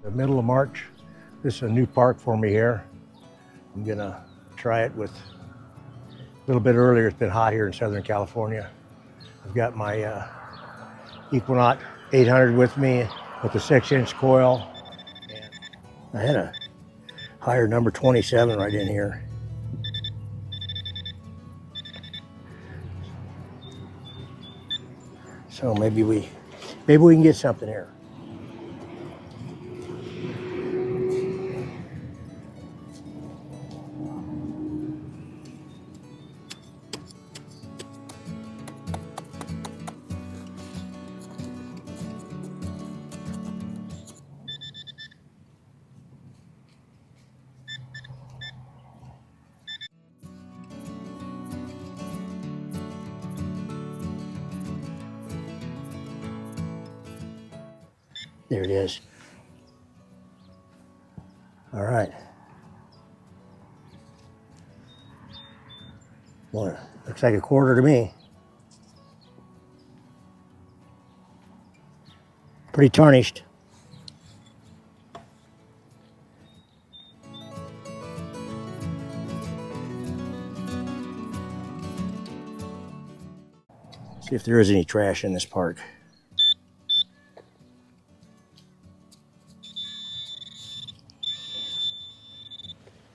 The middle of March. This is a new park for me here. I'm gonna try it with a little bit earlier. It's been hot here in Southern California. I've got my Equinox 800 with me with the 6-inch coil. And I had a higher number 27 right in here. So maybe we can get something here. There it is. All right. Well, looks like a quarter to me. Pretty tarnished. See if there is any trash in this park.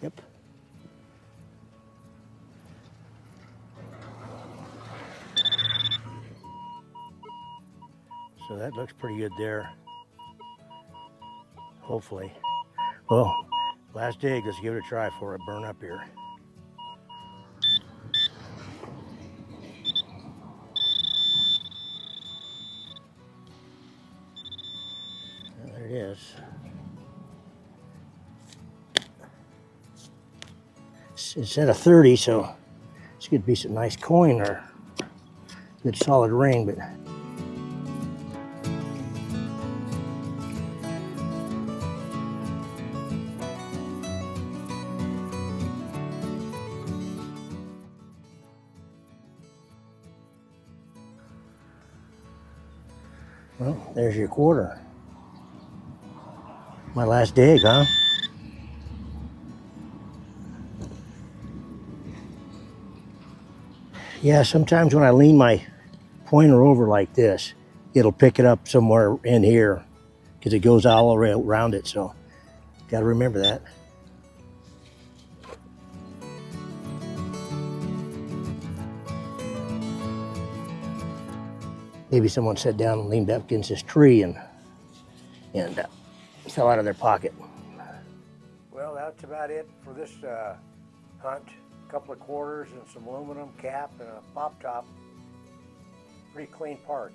Yep. So that looks pretty good there. Hopefully. Well, last dig, let's give it a try before it burn up here. Well, there it is. It's at a 30, so this could be some nice coin or good solid ring, but well, there's your quarter. My last dig, huh? Yeah, sometimes when I lean my pointer over like this, it'll pick it up somewhere in here because it goes all around it, so got to remember that. Maybe someone sat down and leaned up against this tree and fell out of their pocket. Well, that's about it for this hunt. A couple of quarters and some aluminum cap and a pop top. Pretty clean park.